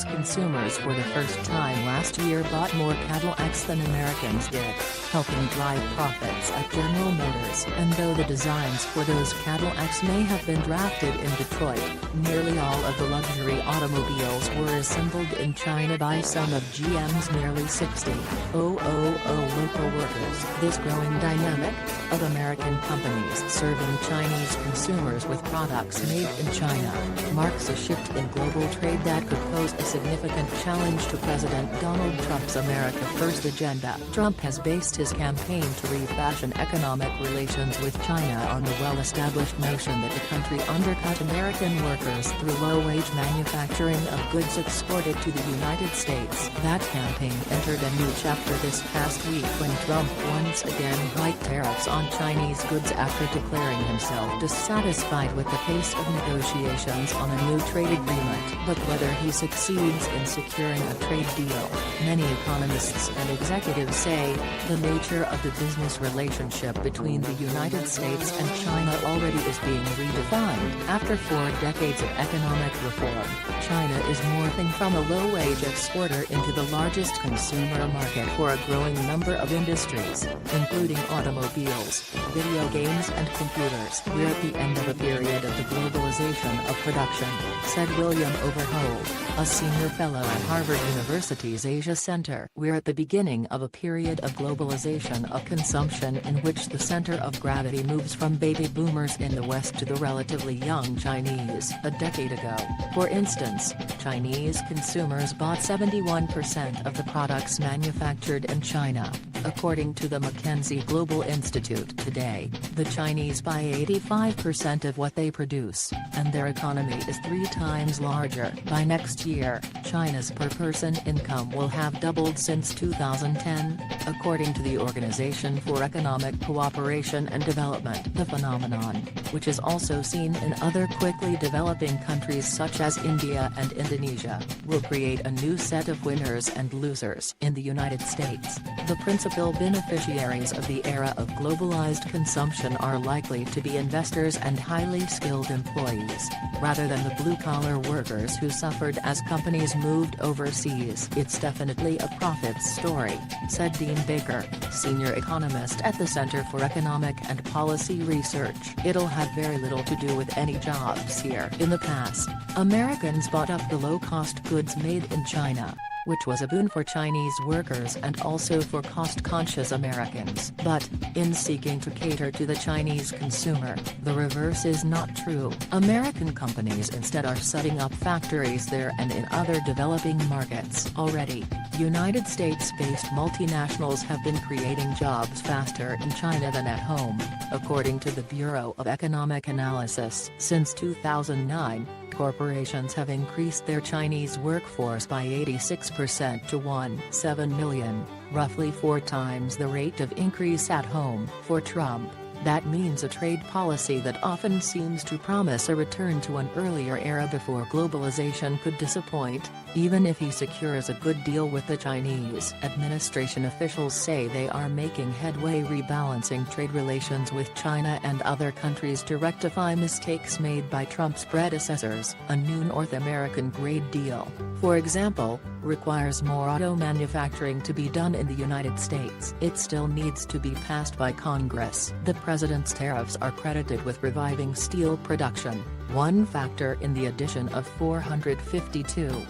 Chinese consumers for the first time last year bought more Cadillacs than Americans did, helping drive profits at General Motors. And though the designs for those Cadillacs may have been drafted in Detroit, nearly all of the luxury automobiles were assembled in China by some of GM's nearly 60,000 local workers. This growing dynamic of American companies serving Chinese consumers with products made in China marks a shift in global trade that could pose a significant challenge to President Donald Trump's America First agenda. Trump has based his campaign to refashion economic relations with China on the well-established notion that the country undercut American workers through low-wage manufacturing of goods exported to the United States. That campaign entered a new chapter this past week when Trump once again hiked tariffs on Chinese goods after declaring himself dissatisfied with the pace of negotiations on a new trade agreement. But whether he succeeds in securing a trade deal, many economists and executives say, the nature of the business relationship between the United States and China already is being redefined. After 4 decades of economic reform, China is morphing from a low-wage exporter into the largest consumer market for a growing number of industries, including automobiles, video games and computers. We're at the end of a period of the globalization of production, said William Overholt, a senior fellow at Harvard University's Asia Center. We're at the beginning of a period of globalization of consumption in which the center of gravity moves from baby boomers in the West to the relatively young Chinese. A decade ago, for instance, Chinese consumers bought 71% of the products manufactured in China, according to the McKinsey Global Institute. Today, the Chinese buy 85% of what they produce, and their economy is 3 times larger. By next year, China's per-person income will have doubled since 2010, according to the Organization for Economic Cooperation and Development. The phenomenon, which is also seen in other quickly developing countries such as India and Indonesia, will create a new set of winners and losers. In the United States, the principal beneficiaries of the era of globalized consumption are likely to be investors and highly skilled employees, rather than the blue-collar workers who suffered as companies moved overseas. It's definitely a profits story, said Dean Baker, senior economist at the Center for Economic and Policy Research. It'll have very little to do with any jobs here. In the past, Americans bought up the low-cost goods made in China, which was a boon for Chinese workers and also for cost-conscious Americans. But, in seeking to cater to the Chinese consumer, the reverse is not true. American companies instead are setting up factories there and in other developing markets. Already, United States-based multinationals have been creating jobs faster in China than at home, according to the Bureau of Economic Analysis. Since 2009, corporations have increased their Chinese workforce by 86% to 1.7 million, roughly 4 times the rate of increase at home. For Trump, that means a trade policy that often seems to promise a return to an earlier era before globalization could disappoint, even if he secures a good deal with the Chinese. Administration officials say they are making headway rebalancing trade relations with China and other countries to rectify mistakes made by Trump's predecessors. A new North American trade deal, for example, requires more auto manufacturing to be done in the United States. It still needs to be passed by Congress. The president's tariffs are credited with reviving steel production, one factor in the addition of 452,000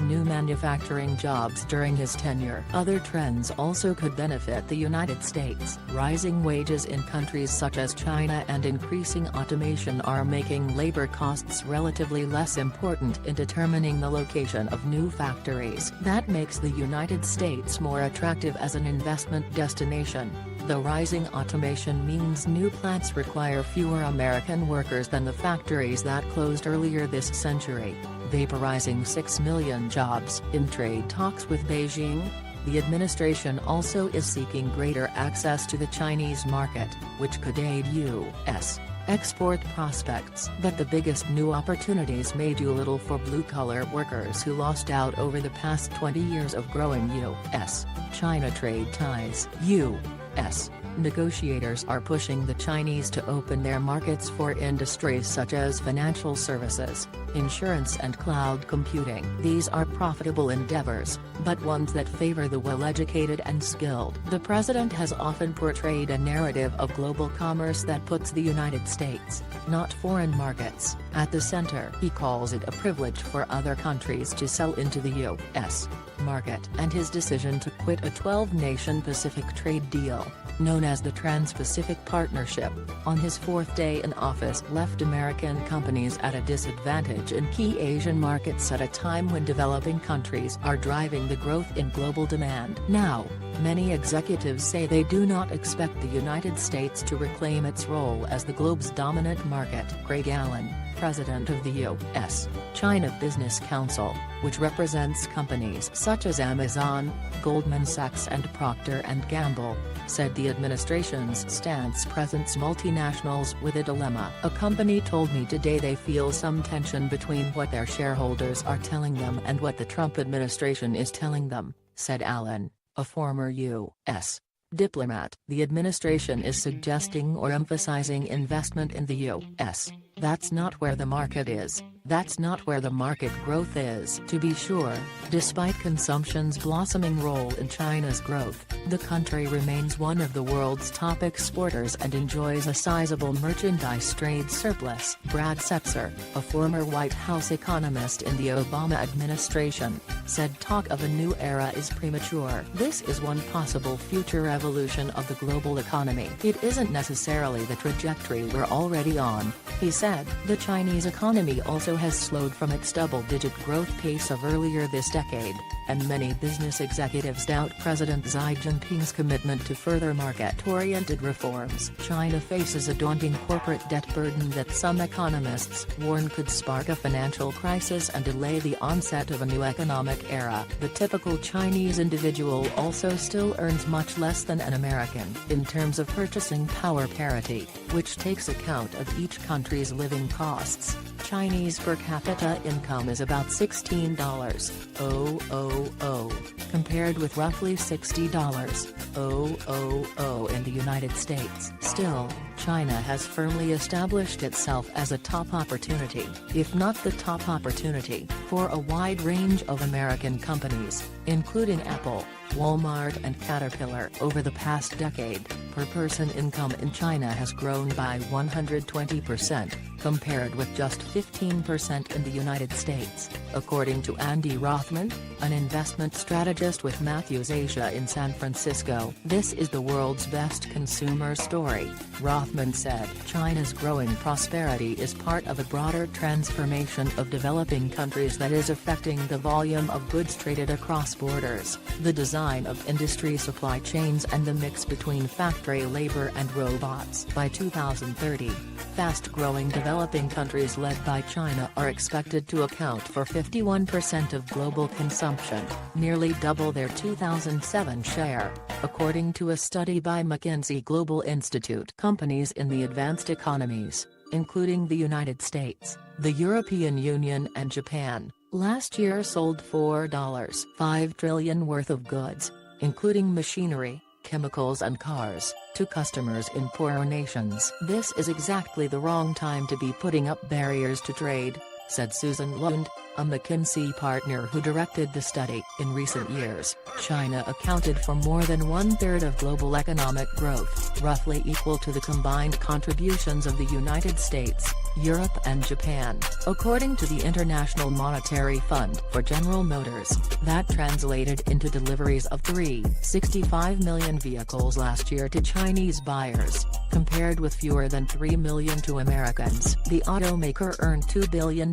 new manufacturing jobs during his tenure. Other trends also could benefit the United States. Rising wages in countries such as China and increasing automation are making labor costs relatively less important in determining the location of new factories. That makes the United States more attractive as an investment destination. The rising automation means new plants require fewer American workers than the factories that closed earlier this century, vaporizing 6 million jobs. In trade talks with Beijing, the administration also is seeking greater access to the Chinese market, which could aid U.S. export prospects. But the biggest new opportunities may do little for blue-collar workers who lost out over the past 20 years of growing U.S.-China trade ties. U.S. negotiators are pushing the Chinese to open their markets for industries such as financial services, insurance and cloud computing. These are profitable endeavors, but ones that favor the well-educated and skilled. The president has often portrayed a narrative of global commerce that puts the United States, not foreign markets, at the center. He calls it a privilege for other countries to sell into the U.S. market. And his decision to quit a 12-nation Pacific trade deal, known as the Trans-Pacific Partnership, on his fourth day in office left American companies at a disadvantage in key Asian markets at a time when developing countries are driving the growth in global demand. Now, many executives say they do not expect the United States to reclaim its role as the globe's dominant market. Craig Allen, president of the U.S. China Business Council, which represents companies such as Amazon, Goldman Sachs and Procter & Gamble, said the administration's stance presents multinationals with a dilemma. A company told me today they feel some tension between what their shareholders are telling them and what the Trump administration is telling them, said Allen, a former U.S. diplomat. The administration is suggesting or emphasizing investment in the U.S. That's not where the market is. That's not where the market growth is. To be sure, despite consumption's blossoming role in China's growth, the country remains one of the world's top exporters and enjoys a sizable merchandise trade surplus. Brad Setzer, a former White House economist in the Obama administration, said talk of a new era is premature. This is one possible future evolution of the global economy. It isn't necessarily the trajectory we're already on, he said. The Chinese economy also has slowed from its double-digit growth pace of earlier this decade, and many business executives doubt President Xi Jinping's commitment to further market-oriented reforms. China faces a daunting corporate debt burden that some economists warn could spark a financial crisis and delay the onset of a new economic era. The typical Chinese individual also still earns much less than an American in terms of purchasing power parity, which takes account of each country's living costs. Chinese per capita income is about $16,000, compared with roughly $60,000 in the United States. Still, China has firmly established itself as a top opportunity, if not the top opportunity, for a wide range of American companies, including Apple, Walmart and Caterpillar. Over the past decade, per-person income in China has grown by 120%, compared with just 15% in the United States, according to Andy Rothman, an investment strategist with Matthews Asia in San Francisco. This is the world's best consumer story, Rothman said. China's growing prosperity is part of a broader transformation of developing countries that is affecting the volume of goods traded across borders, the design of industry supply chains and the mix between factory labor and robots. By 2030, fast-growing developing countries led by China are expected to account for 51% of global consumption, nearly double their 2007 share, according to a study by McKinsey Global Institute. Companies in the advanced economies, including the United States, the European Union and Japan, last year sold $4.5 trillion worth of goods, including machinery, chemicals and cars, to customers in poorer nations. This is exactly the wrong time to be putting up barriers to trade, said Susan Lund, a McKinsey partner who directed the study. In recent years, China accounted for more than one-third of global economic growth, roughly equal to the combined contributions of the United States, Europe and Japan. According to the International Monetary Fund for General Motors, that translated into deliveries of 365 million vehicles last year to Chinese buyers, compared with fewer than 3 million to Americans. The automaker earned $2 billion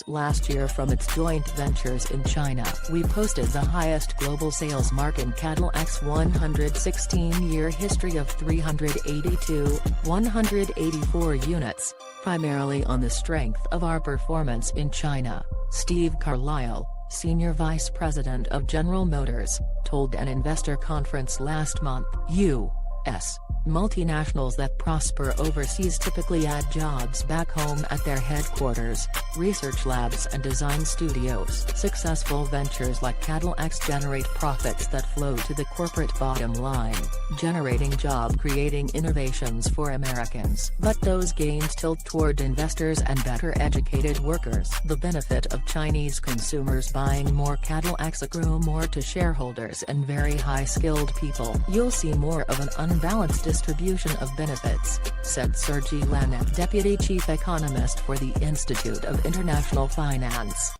last year from its joint ventures in China. We posted the highest global sales mark in Cadillac's 116-year history of 184 units, primarily on the strength of our performance in China, Steve Carlisle, senior vice president of General Motors, told an investor conference last month. U.S. Multinationals that prosper overseas typically add jobs back home at their headquarters, research labs and design studios. Successful ventures like Cadillac's generate profits that flow to the corporate bottom line, generating job-creating innovations for Americans. But those gains tilt toward investors and better-educated workers. The benefit of Chinese consumers buying more Cadillacs accrue more to shareholders and very high-skilled people. You'll see more of an unbalanced distribution of benefits, said Sergey Lanin, deputy chief economist for the Institute of International Finance.